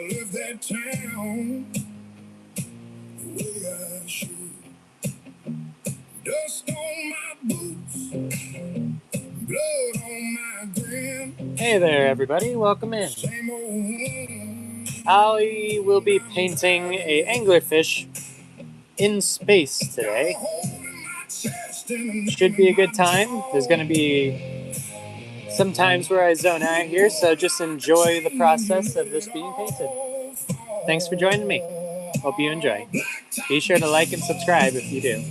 left that town the way I should. Dust on my boots, blood on my grin. Hey there, everybody. Welcome in. I will be painting a anglerfish in space today. Should be a good time. There's going to be some times where I zone out here, so just enjoy the process of this being painted. Thanks for joining me. Hope you enjoy. Be sure to like and subscribe if you do.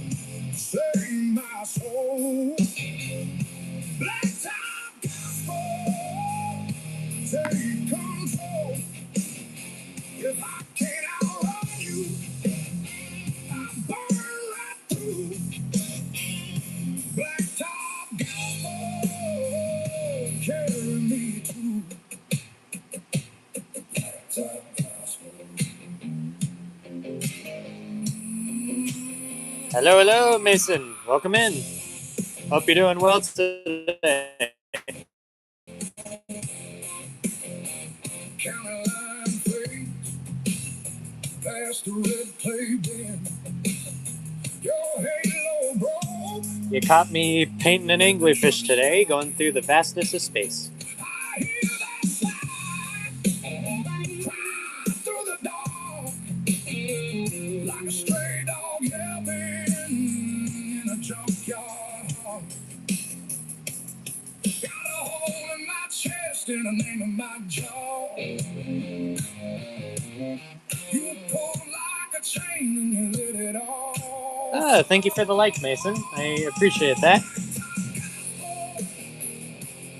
Hello, hello, Mason. Welcome in. Hope you're doing well today. You caught me painting an anglerfish today, going through the vastness of space. In the name of my jaw, you pull like a chain and you let it all. Thank you for the like, Mason. I appreciate that.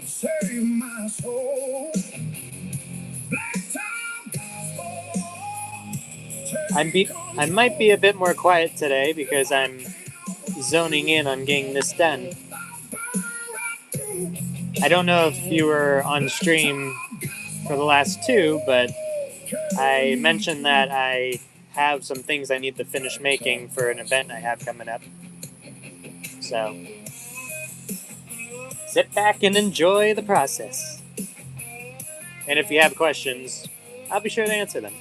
Save my soul. I might be a bit more quiet today because I'm zoning in on getting this done. I don't know if you were on stream for the last two, but I mentioned that I have some things I need to finish making for an event I have coming up. So, sit back and enjoy the process. And if you have questions, I'll be sure to answer them.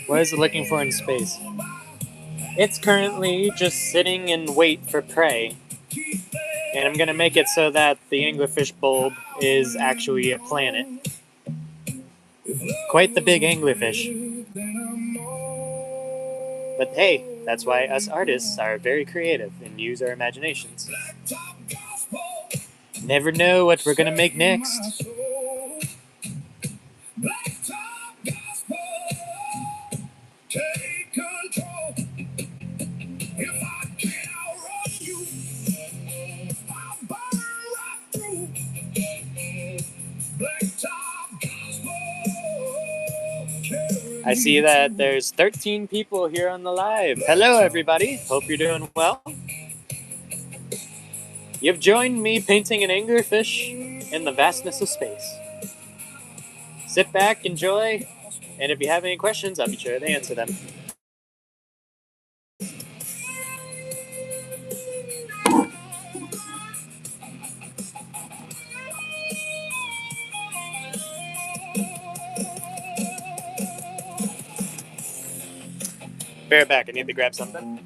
What is it looking for in space? It's currently just sitting in wait for prey. And I'm going to make it so that the anglerfish bulb is actually a planet. Quite the big anglerfish. But hey, that's why us artists are very creative and use our imaginations. Never know what we're going to make next. I see that there's 13 people here on the live. Hello, everybody. Hope you're doing well. You've joined me painting an anglerfish in the vastness of space. Sit back, enjoy, and if you have any questions, I'll be sure to answer them. Bear back, I need to grab something.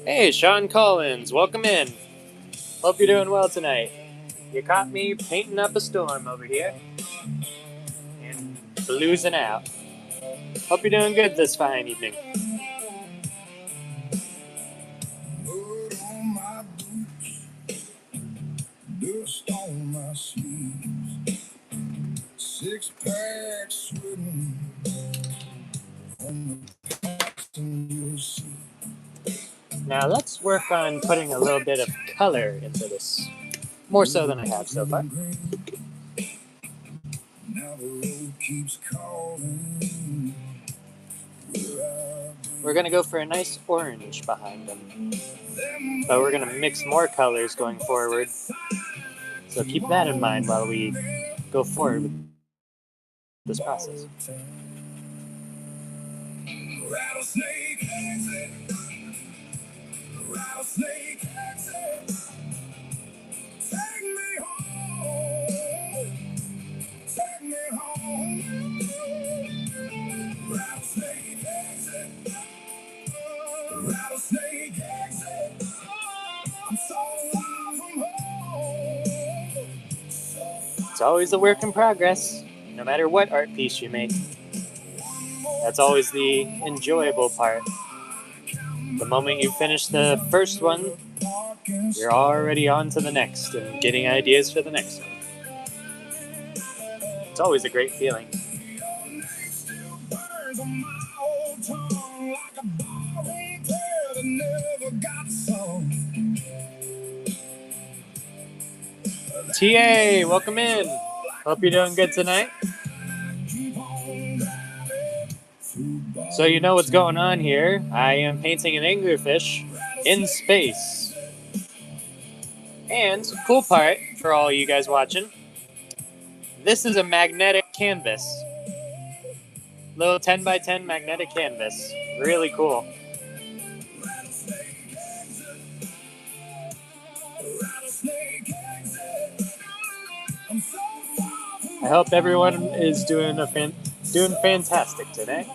Hey, Sean Collins, welcome in. Hope you're doing well tonight. You caught me painting up a storm over here and bluesing out. Hope you're doing good this fine evening. Mud on my boots, dust on my sleeves, 6-pack sweating on the passenger seat. Now let's work on putting a little bit of color into this, more so than I have so far. Now the road keeps calling. We're going to go for a nice orange behind them. But we're going to mix more colors going forward. So keep that in mind while we go forward with this process. Rattlesnake exit. Rattlesnake exit. Take me home. Take me home. Rattlesnake exit. Rattlesnake exit. I'm so far from home. It's always a work in progress, no matter what art piece you make. That's always the enjoyable part. The moment you finish the first one, you're already on to the next and getting ideas for the next one. It's always a great feeling. TA, welcome in. Hope you're doing good tonight. So you know what's going on here. I am painting an anglerfish in space. And, cool part for all you guys watching, this is a magnetic canvas. Little 10 by 10 magnetic canvas. Really cool. I hope everyone is doing fantastic today.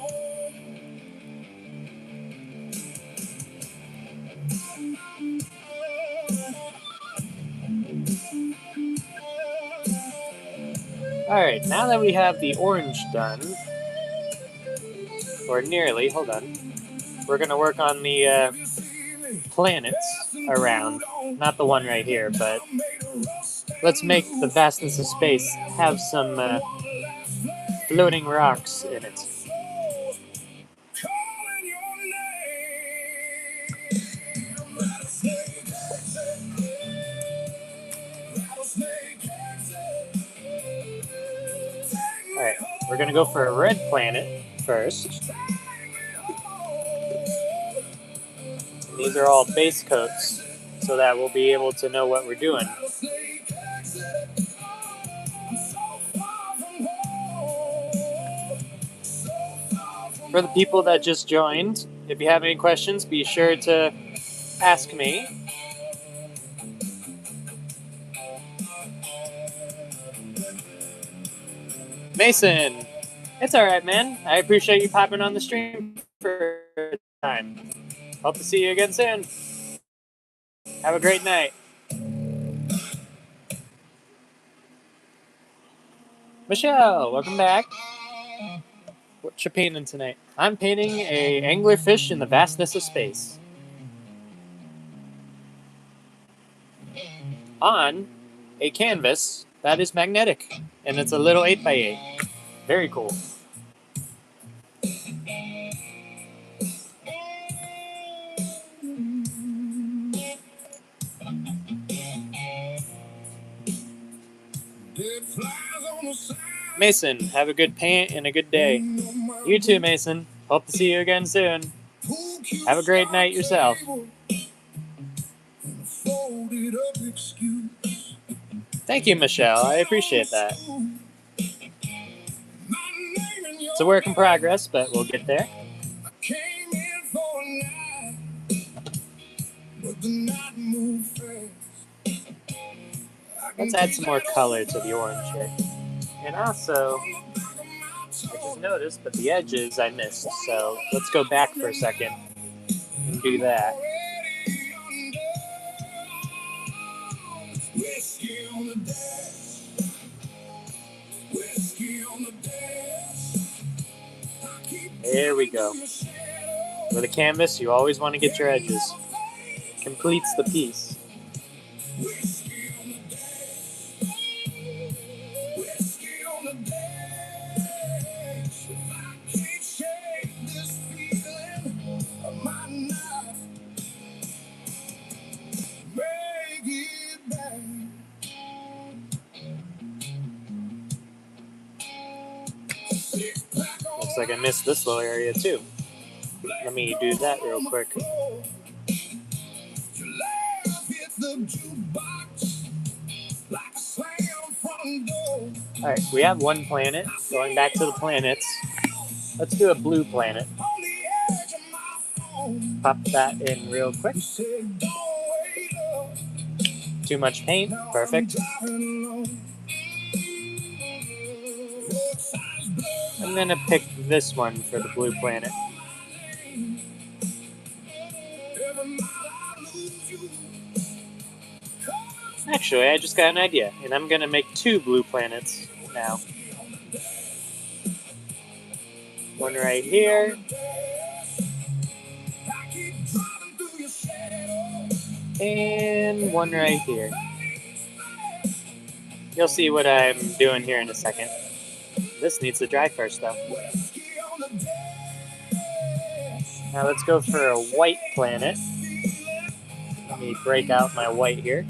Alright, now that we have the orange done, or nearly, hold on, we're going to work on the planets around. Not the one right here, but let's make the vastness of space have some floating rocks in it. Alright, we're going to go for a red planet first. These are all base coats, so that we'll be able to know what we're doing. For the people that just joined, if you have any questions, be sure to ask me. Mason, it's alright, man. I appreciate you popping on the stream for a time. Hope to see you again soon. Have a great night. Michelle, welcome back. What you painting tonight? I'm painting a anglerfish in the vastness of space. On a canvas that is magnetic, and it's a little 8x8. Very cool. Mason, have a good paint and a good day. You too, Mason. Hope to see you again soon. Have a great night yourself. Thank you, Michelle. I appreciate that. It's a work in progress, but we'll get there. Let's add some more color to the orange here. And also, I just noticed, but the edges I missed, so let's go back for a second and do that. There we go. With a canvas, you always want to get your edges. Completes the piece. looks like I missed this little area too. Let me do that real quick. Alright, we have one planet. Going back to the planets, let's do a blue planet. Pop that in real quick. Too much paint, perfect. I'm gonna pick this one for the blue planet. Actually, I just got an idea, and I'm gonna make 2 blue planets now. One right here. And one right here. You'll see what I'm doing here in a second. This needs to dry first, though. Now let's go for a white planet. Let me break out my white here.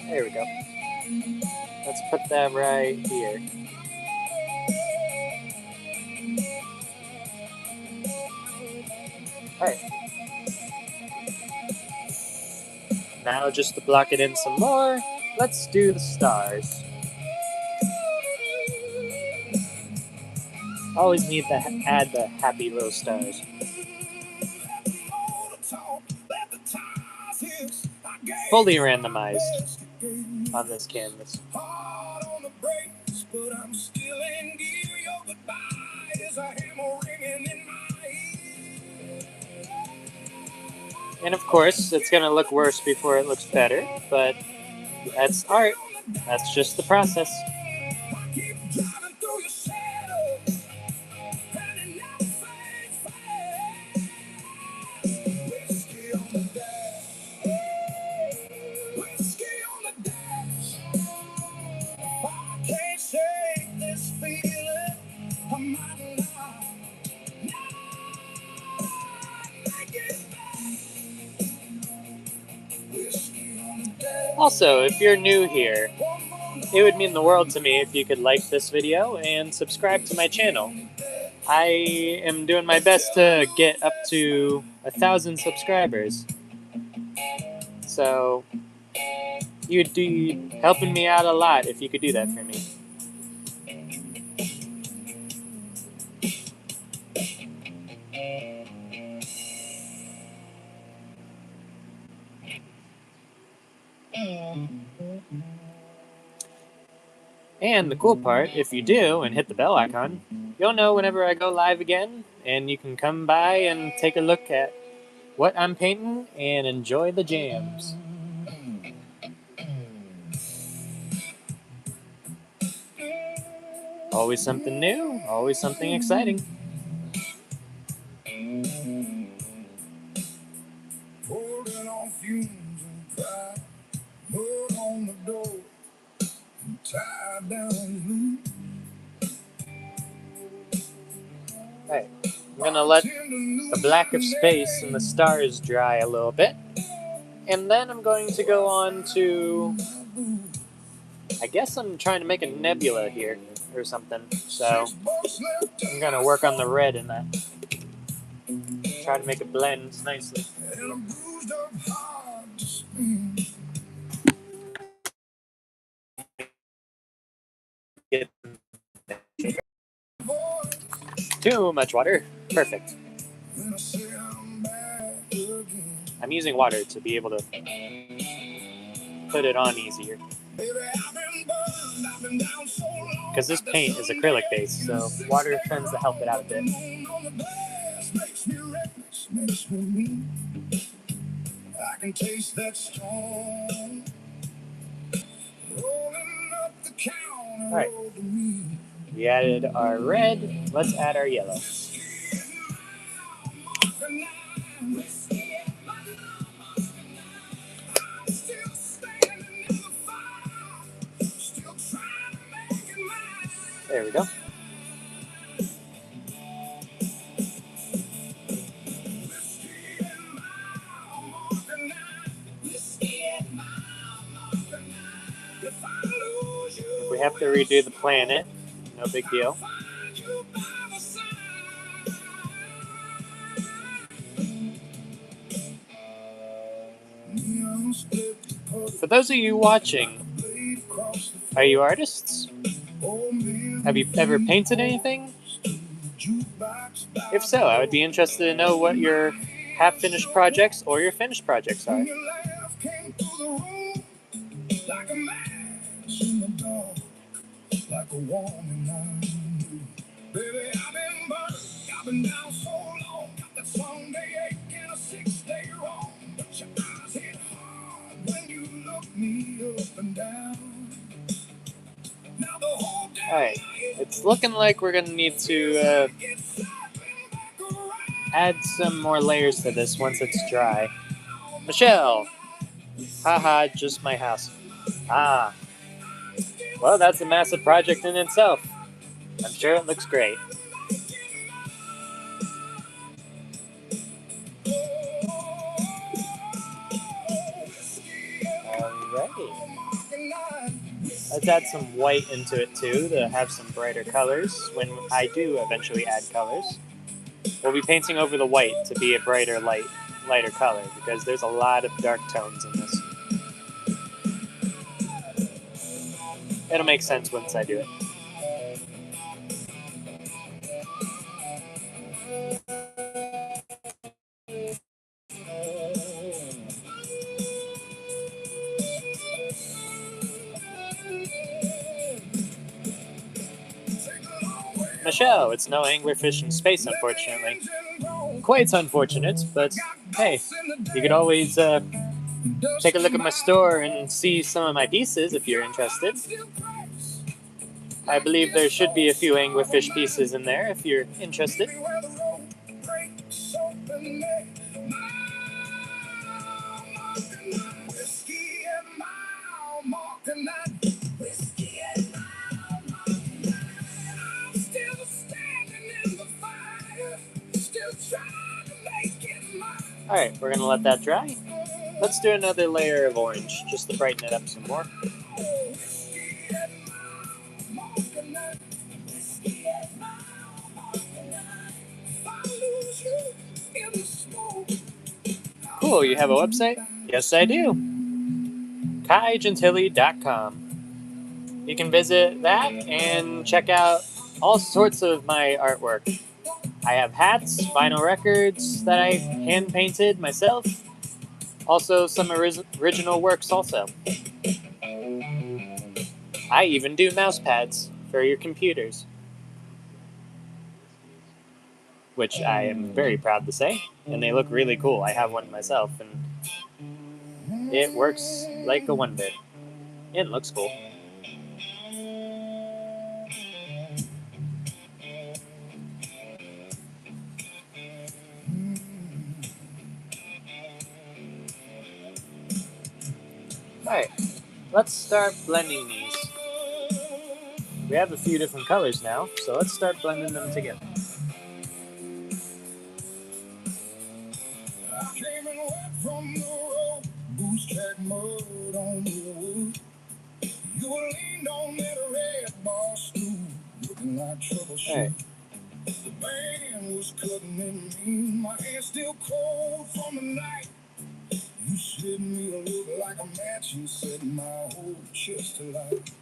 There we go. Let's put that right here. Alright. Now just to block it in some more, let's do the stars. Always need to add the happy little stars. Fully randomized on this canvas. And of course, it's going to look worse before it looks better, but that's art. That's just the process. Also, if you're new here, it would mean the world to me if you could like this video and subscribe to my channel. I am doing my best to get up to 1,000 subscribers. So, you'd be helping me out a lot if you could do that for me. And the cool part, if you do and hit the bell icon, you'll know whenever I go live again, and you can come by and take a look at what I'm painting and enjoy the jams. Always something new, always something exciting. Holding on fumes and cry, mud on the door, and tied down loose. Alright, I'm gonna let the black of space and the stars dry a little bit. And then I'm going to go on to, I guess I'm trying to make a nebula here or something. So I'm gonna work on the red in that. Try to make it blend nicely. Too much water. Perfect. I'm using water to be able to put it on easier. Because this paint is acrylic based, so water tends to help it out a bit. I can taste that storm rolling up the counter. All right. We added our red. Let's add our yellow. There we go. we have to redo the planet. No big deal. For those of you watching, are you artists? Have you ever painted anything? If so, I would be interested to know what your half-finished projects or your finished projects are. I've been down so long, got that Sunday ache and a 6-day wrong. But your eyes hit hard when you look me up and down. Now the whole day. Alright, it's looking like we're gonna need to add some more layers to this once it's dry. Michelle! Haha, just my house. Ah. Well, that's a massive project in itself. I'm sure it looks great. Alrighty. Let's add some white into it too to have some brighter colors when I do eventually add colors. We'll be painting over the white to be a brighter lighter color because there's a lot of dark tones in this. It'll make sense once I do it. Michelle, it's no anglerfish in space, unfortunately. Quite unfortunate, but hey, you could always take a look at my store and see some of my pieces if you're interested. I believe there should be a few anglerfish pieces in there if you're interested. Alright, we're going to let that dry. Let's do another layer of orange, just to brighten it up some more. Cool, you have a website? Yes, I do. KaiGentile.com. You can visit that and check out all sorts of my artwork. I have hats, vinyl records that I hand painted myself. Also, some original works also. I even do mouse pads for your computers. Which I am very proud to say. And they look really cool. I have one myself and it works like a wonder. It looks cool. Alright, let's start blending these. We have a few different colors now, so let's start blending them together. Alright. The band was cutting in me, my hands still cold from the night. You slid me a look like a match and set my whole chest alight.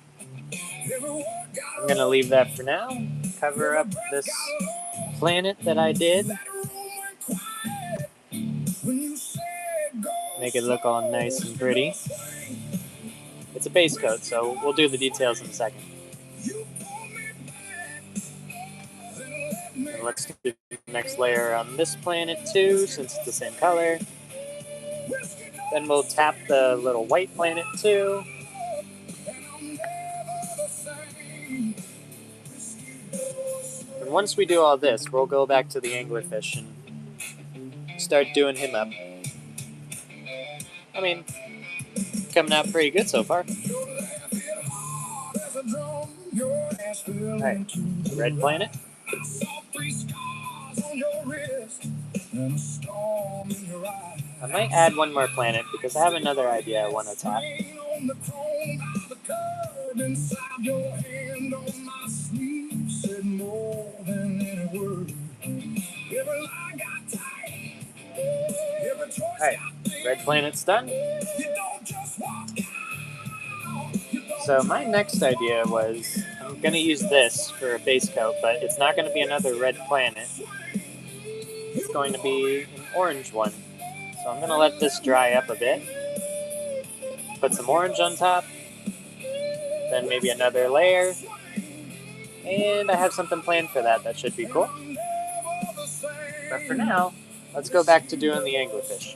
I'm gonna leave that for now. Cover up this planet that I did. Make it look all nice and pretty. It's a base coat, so we'll do the details in a second. And let's do the next layer on this planet too, since it's the same color. Then we'll tap the little white planet too. And once we do all this, we'll go back to the anglerfish and start doing him up. I mean, coming out pretty good so far. Alright, red planet. I might add one more planet because I have another idea I want to tap. Alright, red planet's done. So my next idea was, I'm going to use this for a base coat, but it's not going to be another red planet. It's going to be an orange one. So I'm going to let this dry up a bit. Put some orange on top. Then maybe another layer. And I have something planned for that. That should be cool. But for now, let's go back to doing the anglerfish.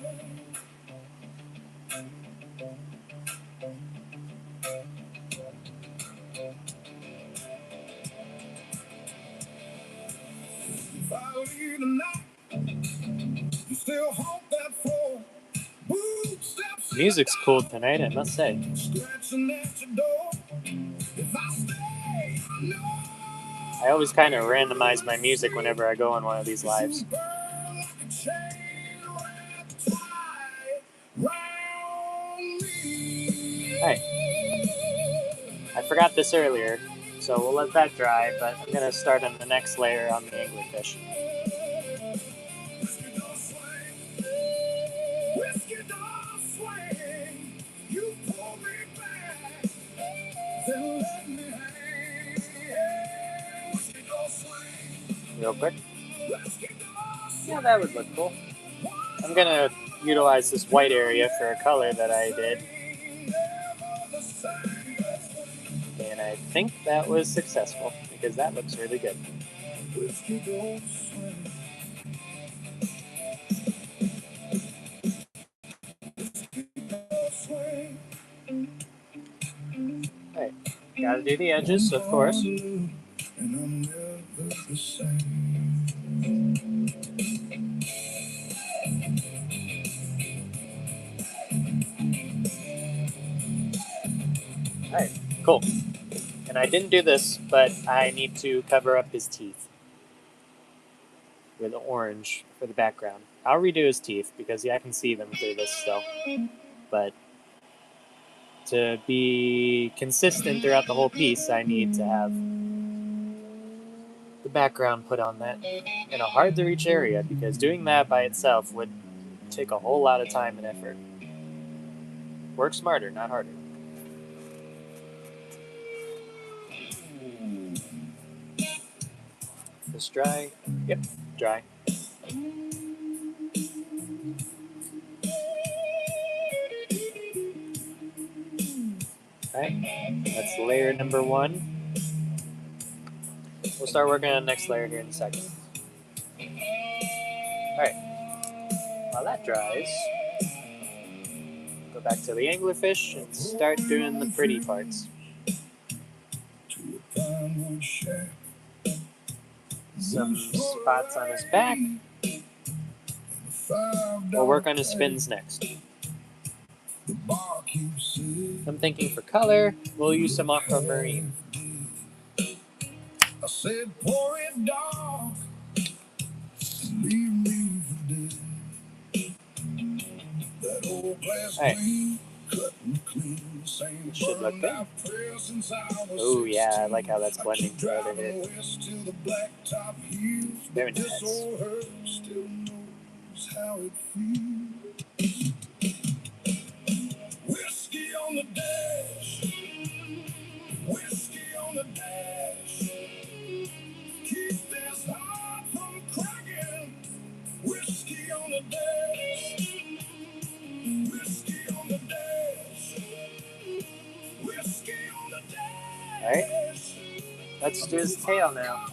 Music's cool tonight, I must say. I always kind of randomize my music whenever I go on one of these lives. Alright. I forgot this earlier, so we'll let that dry, but I'm going to start on the next layer on the anglerfish. Real quick. Yeah, that would look cool. I'm going to utilize this white area for a color that I did. And I think that was successful, because that looks really good. Alright, gotta do the edges, of course. Alright, cool. And I didn't do this, but I need to cover up his teeth with orange for the background. I'll redo his teeth because I can see them through this still. But to be consistent throughout the whole piece, I need to have the background put on that in a hard to reach area, because doing that by itself would take a whole lot of time and effort. Work smarter, not harder. This dry? Yep, dry. Alright, that's layer number 1. We'll start working on the next layer here in a second. Alright, while that dries, go back to the anglerfish and start doing the pretty parts. Some spots on his back. We'll work on his fins next. I'm thinking for color, we'll use some aquamarine. I said, pour it dark, leave me for dead. That old glass clean, cut and clean, same should look good. Oh yeah, I like how that's blending together here. Very nice. Whiskey on the dash, whiskey on the dash. Keep this heart from cracking. Whiskey on the dash, whiskey on the dash, whiskey on the dash. All right, let's do his tail now.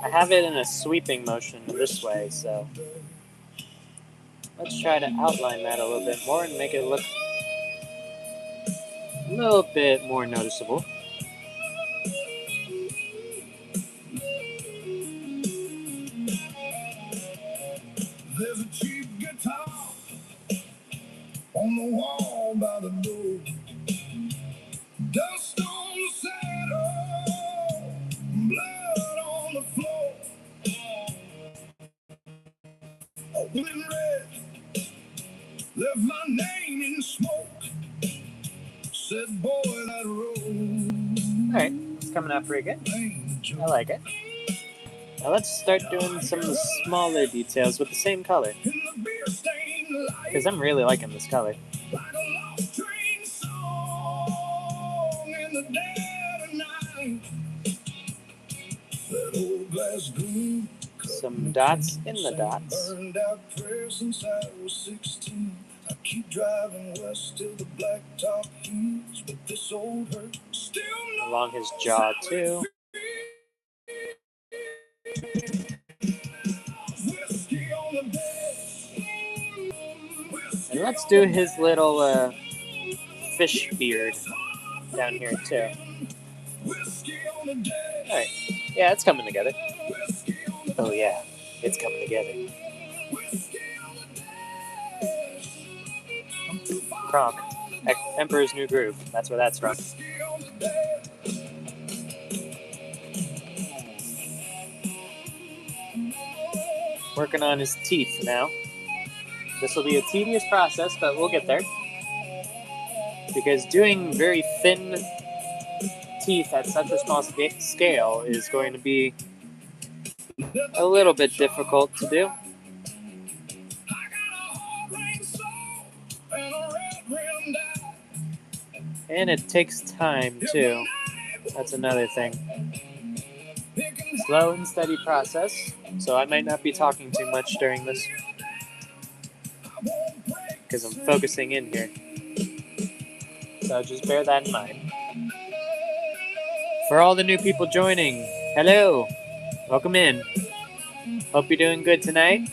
I have it in a sweeping motion this way, so let's try to outline that a little bit more and make it look a little bit more noticeable. There's a cheap guitar on the wall by the door. Dust on the saddle, blood on the floor. A woman red Alright, it's coming out pretty good. I like it. Now let's start doing some of the smaller details with the same color. Because I'm really liking this color. Some dots in the dots. I keep driving west till the blacktop heals, but this old hurt still along his jaw too. And let's do his little fish beard down here too. Alright. Yeah, it's coming together. Oh yeah, it's coming together. Kronk. Emperor's New Groove. That's where that's from. Working on his teeth now. This will be a tedious process, but we'll get there. Because doing very thin teeth at such a small scale is going to be a little bit difficult to do. And it takes time too. That's another thing. Slow and steady process, so I might not be talking too much during this because I'm focusing in here. So just bear that in mind. For all the new people joining, hello! Welcome in. Hope you're doing good tonight.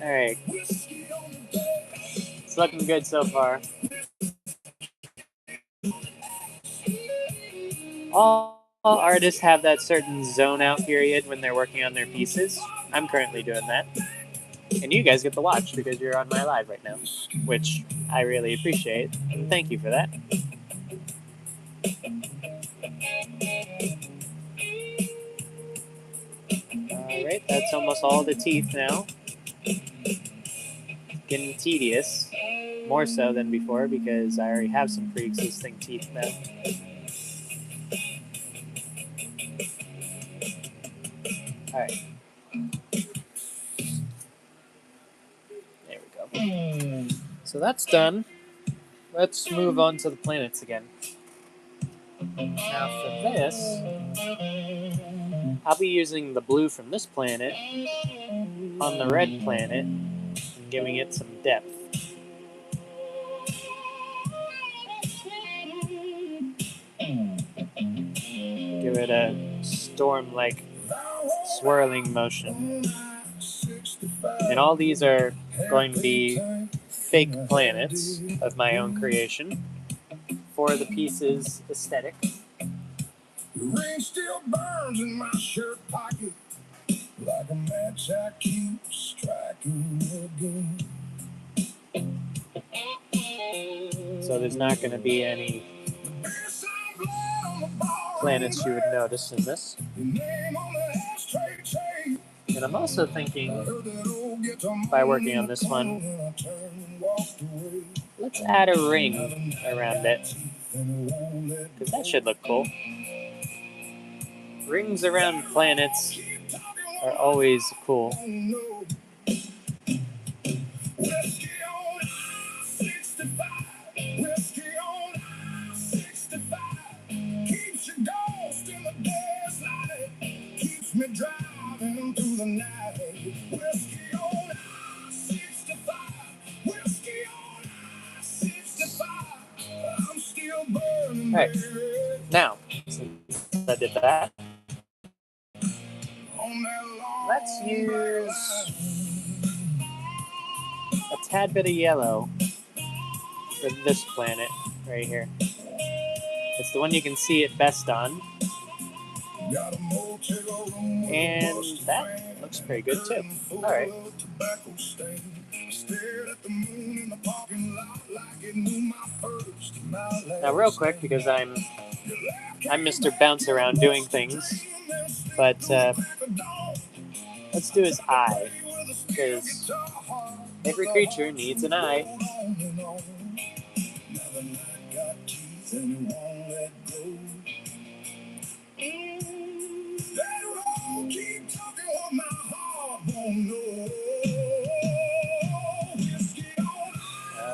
Alright. It's looking good so far. All artists have that certain zone out period when they're working on their pieces. I'm currently doing that. And you guys get to watch because you're on my live right now, which I really appreciate. And thank you for that. Alright, that's almost all the teeth now. Getting tedious. More so than before because I already have some pre-existing teeth now. Alright. There we go. So that's done. Let's move on to the planets again. Now for this, I'll be using the blue from this planet on the red planet and giving it some depth. Give it a storm-like swirling motion. And all these are going to be fake planets of my own creation for the piece's aesthetic. The rain still burns in my shirt pocket like a match I keep striking again. So there's not going to be any planets you would notice in this. And I'm also thinking, by working on this one, let's add a ring around it, because that should look cool. Rings around planets are always cool. Alright, now, since I did that, let's use a tad bit of yellow for this planet right here. It's the one you can see it best on. And that looks pretty good too. Alright. Now, real quick, because I'm Mr. Bounce Around doing things, but let's do his eye, because every creature needs an eye.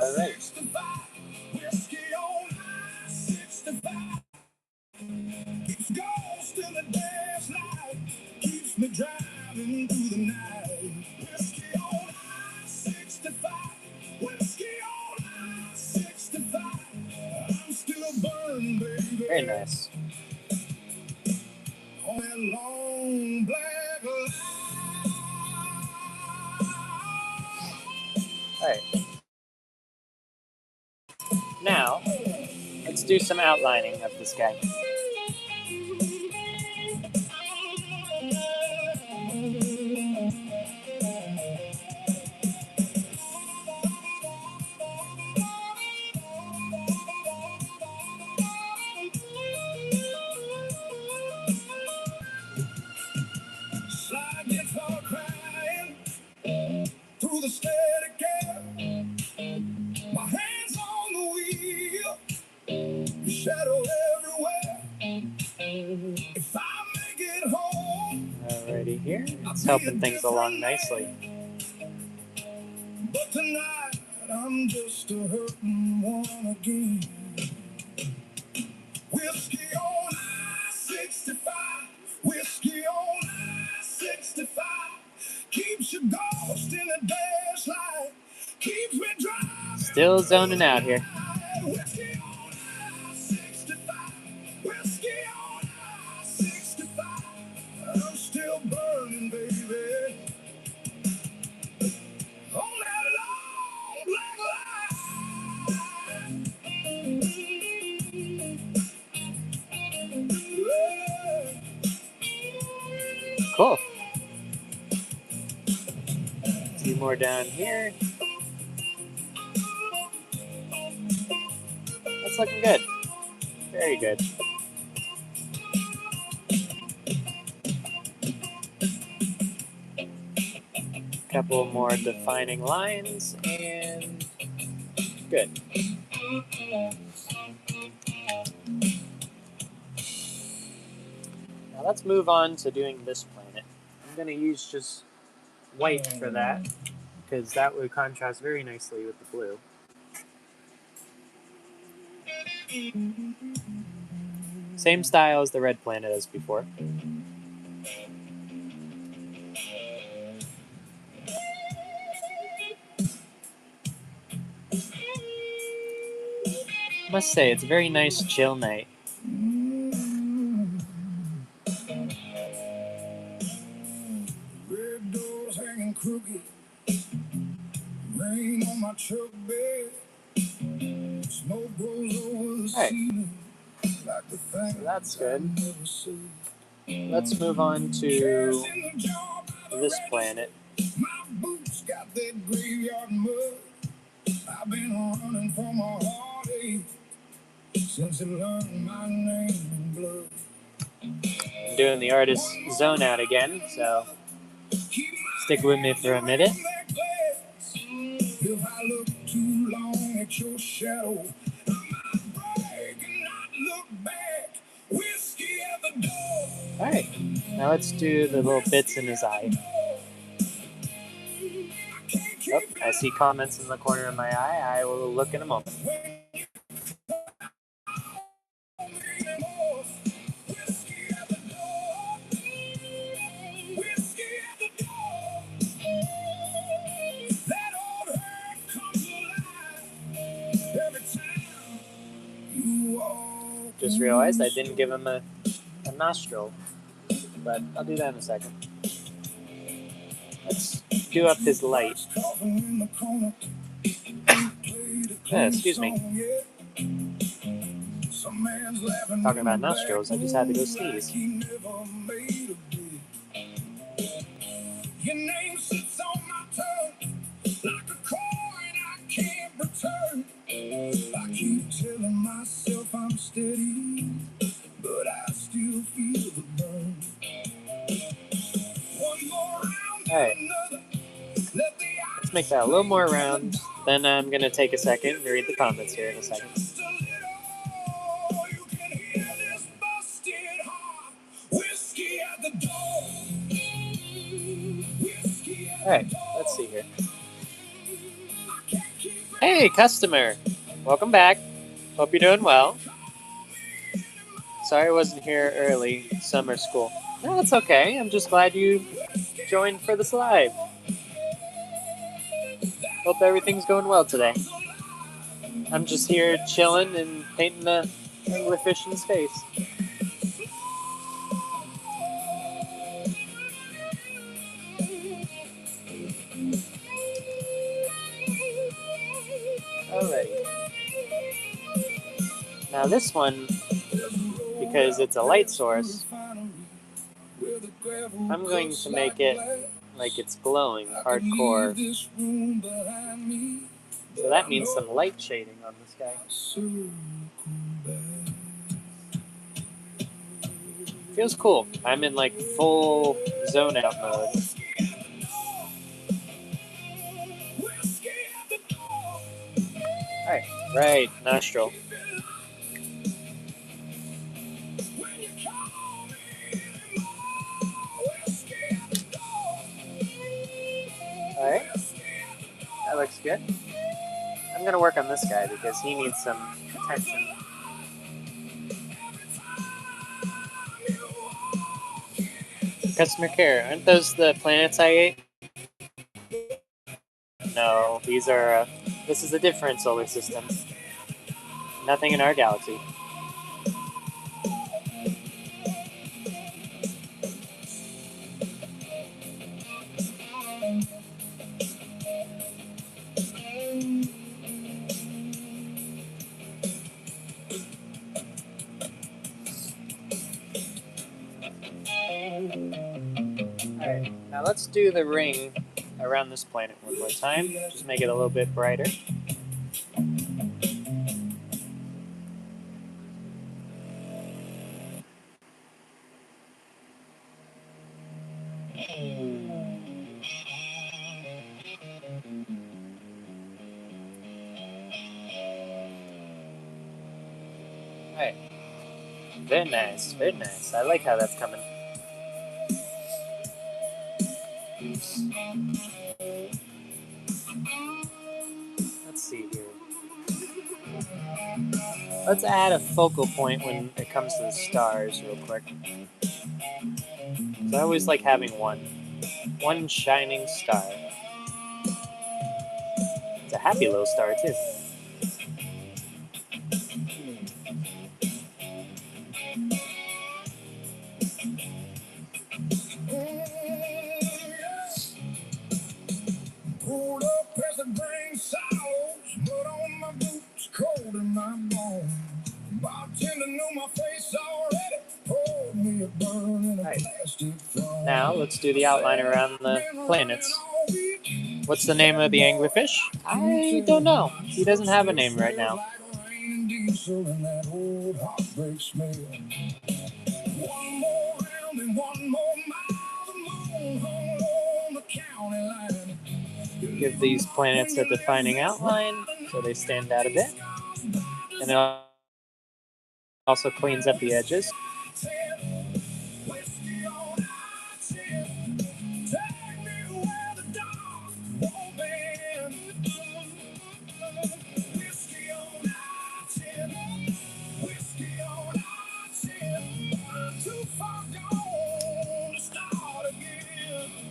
All right. Keeps ghost in the daylight, keeps me driving through the night. Whiskey on I-65, whiskey on I-65. I'm still burning, baby. Very nice. On that long black line. All right. Now, let's do some outlining of this guy. Slide guitar crying through the steady care. My hands on the wheel, your shadow everywhere. If I make it home. Alrighty here. It's helping things along nicely. But tonight I'm just a hurting one again. Whiskey on I-65, whiskey on I-65. Keeps your ghost in the daylight, keeps me driving. Still zoning out here. Whiskey on I-65, whiskey on I-65. I'm still burning, baby. On that long black line. Cool. A few more down here. That's looking good. Very good. Couple more defining lines and good. Now let's move on to doing this planet. I'm going to use just white for that because that would contrast very nicely with the blue. Same style as the red planet as before. I must say, it's a very nice chill night. Red doors hanging crooked, rain on my truck bed, smoke blows over the ceiling. Like the thing so that's good. Let's move on to this planet. My boots got that graveyard mud. I've been running from a heartache since I learned my name in blood. I'm doing the artist zone out again, so stick with me for a minute. If I look too long at your shadow, I might break and not look back. Whiskey at the door. All right, now let's do the little bits in his eye. Oh, I see comments in the corner of my eye. I will look in a moment. Just realized I didn't give him a nostril, but I'll do that in a second. Let's do up his light. Excuse me. Talking about nostrils, I just had to go sneeze. Your name sits on my tongue like a coin I can't break. Keep telling myself I'm steady, but I still feel the burn. One more round, All right, another. Let the let's make that a little more round. Then I'm gonna take a second and read the comments here in a second. just a little. You can hear this busted heart. Whiskey at the door. Whiskey at All right, the door. let's see here. I can't keep it. Hey, customer, welcome back. Hope you're doing well. Sorry I wasn't here early. Summer school. No, that's okay. I'm just glad you joined for this live. Hope everything's going well today. I'm just here chilling and painting the anglerfish in his face. Alrighty. Now this one, because it's a light source, I'm going to make it like it's glowing hardcore. So that means some light shading on this guy. Feels cool. I'm in like full zone out mode. Alright, right, nostril. Alright, that looks good. I'm gonna work on this guy because he needs some attention. Customer care, aren't those the planets I ate? No, these are, this is a different solar system. Nothing in our galaxy. Alright, now let's do the ring around this planet one more time. Just make it a little bit brighter. Alright. Very nice, very nice. I like how that's coming. Let's see here. Let's add a focal point when it comes to the stars real quick. So I always like having one shining star. It's a happy little star too. Pulled up as the grain sours, mud on my boots, cold in my bones. Bartender knew my face already, poured me a burn in a plastic throne. Now let's do the outline around the planets. What's the name of the anglerfish? I don't know. He doesn't have a name right now. One more round and one more mile, the moon hung low on the county line. Give these planets a defining outline so they stand out a bit. And it also cleans up the edges.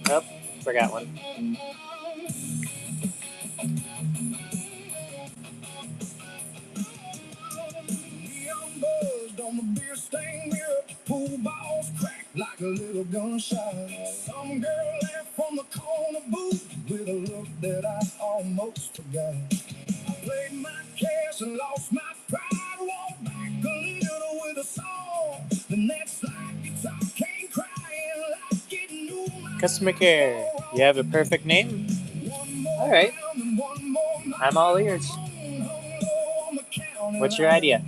Oh, forgot one. On the beer stained mirror, pool balls cracked like a little gunshot. Some girl left from the corner booth with a look that I almost forgot. I played my cash and lost my pride. Walked back a little with a song. The next slide guitar came crying like it knew my Customer care, you have a perfect name? Alright. I'm all ears. What's your idea?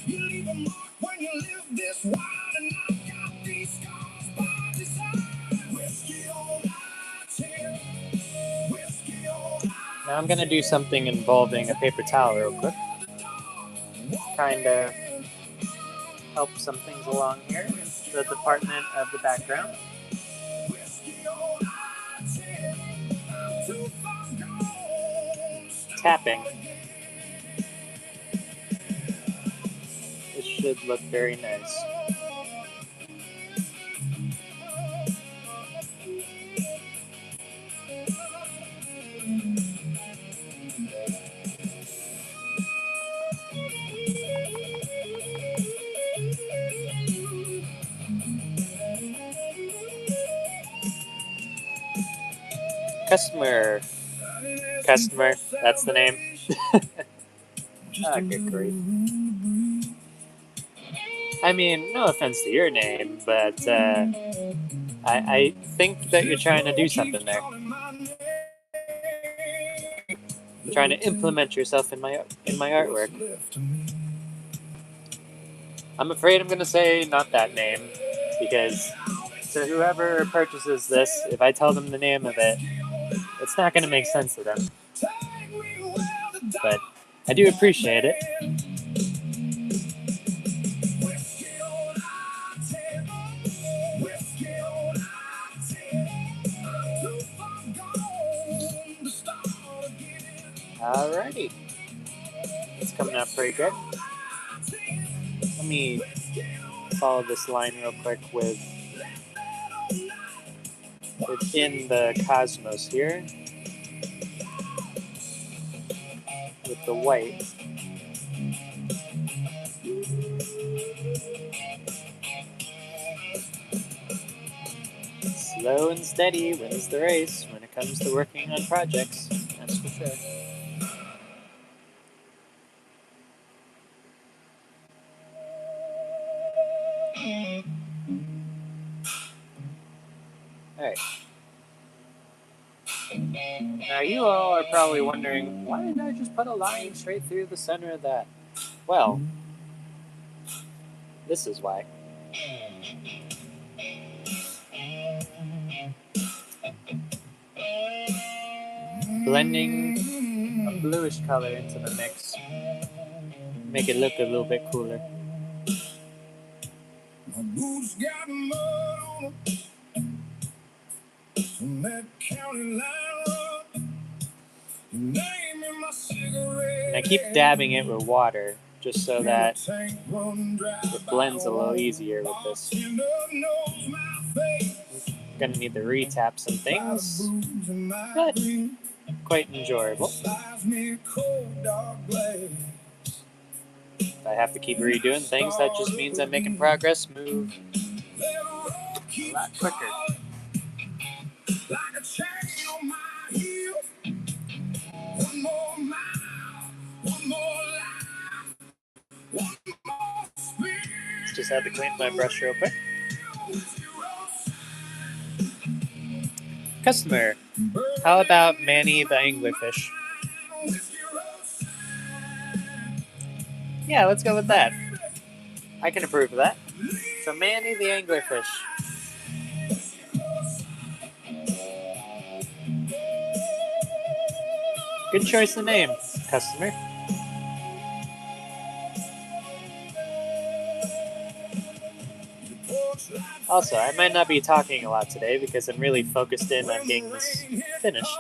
You leave a mark when you live this wild, and I've got these scars by design. Whiskey on my tail, whiskey on my Now I'm gonna do something involving a paper towel real quick. Kinda help some things along here. The department of the background. Tapping. This should look very nice. Customer. Customer. That's the name. Ah, good grief. I mean, no offense to your name, but I think that you're trying to do something there. Trying to implement yourself in my artwork. I'm afraid I'm gonna say not that name, because to whoever purchases this, if I tell them the name of it, it's not gonna make sense to them. But I do appreciate it. Alrighty. It's coming out pretty good. Let me follow this line real quick with within the cosmos here. With the white. Slow and steady wins the race when it comes to working on projects, that's for sure. Alright. Now you all are probably wondering, why did I just put a line straight through the center of that? Well, this is why. Blending a bluish color into the mix. Make it look a little bit cooler. My boots got mud on them from that county line run. Your name in my cigarette. And I keep dabbing it with water, just so that it blends a little easier with this. I'm gonna need to retap some things, but quite enjoyable. If I have to keep redoing things, that just means I'm making progress move a lot quicker. Just had to clean my brush real quick. Customer, how about Manny the anglerfish? Yeah, let's go with that. I can approve of that. So Manny the anglerfish. Good choice of name, customer. Also, I might not be talking a lot today because I'm really focused in on getting this finished.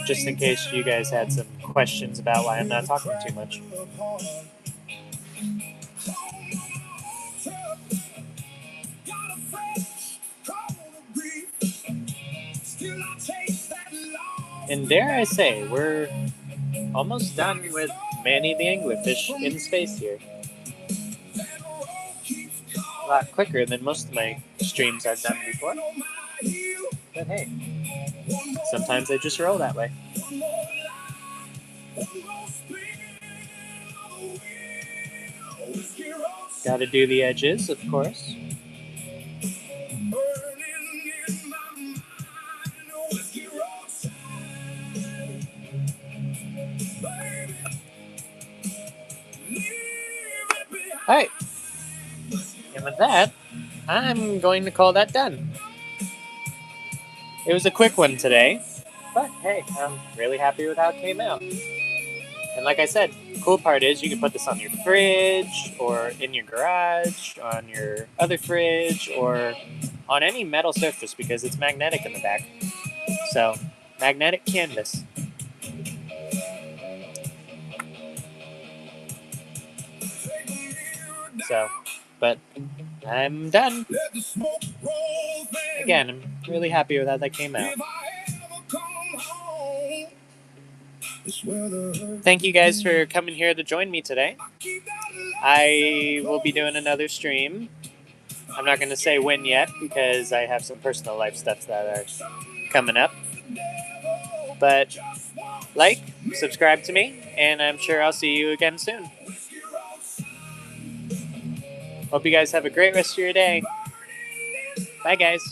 Just in case you guys had some questions about why I'm not talking too much. And dare I say, we're almost done with Manny the anglerfish in space here. A lot quicker than most of my streams I've done before. But hey, sometimes they just roll that way. Gotta do the edges, of course. Alright, and with that, I'm going to call that done. It was a quick one today, but hey, I'm really happy with how it came out. And like I said, the cool part is you can put this on your fridge, or in your garage, on your other fridge, or on any metal surface because it's magnetic in the back. So, magnetic canvas. So, but I'm done. Again, I'm really happy with how that came out. Thank you guys for coming here to join me today. I will be doing another stream. I'm not going to say when yet because I have some personal life stuff that are coming up. But like, subscribe to me, and I'm sure I'll see you again soon. Hope you guys have a great rest of your day. Bye, guys.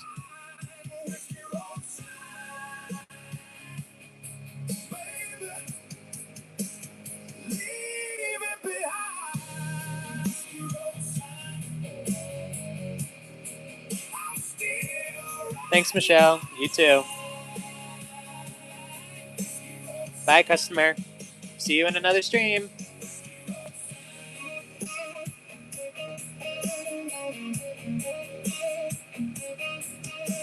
Thanks, Michelle. You too. Bye, customer. See you in another stream.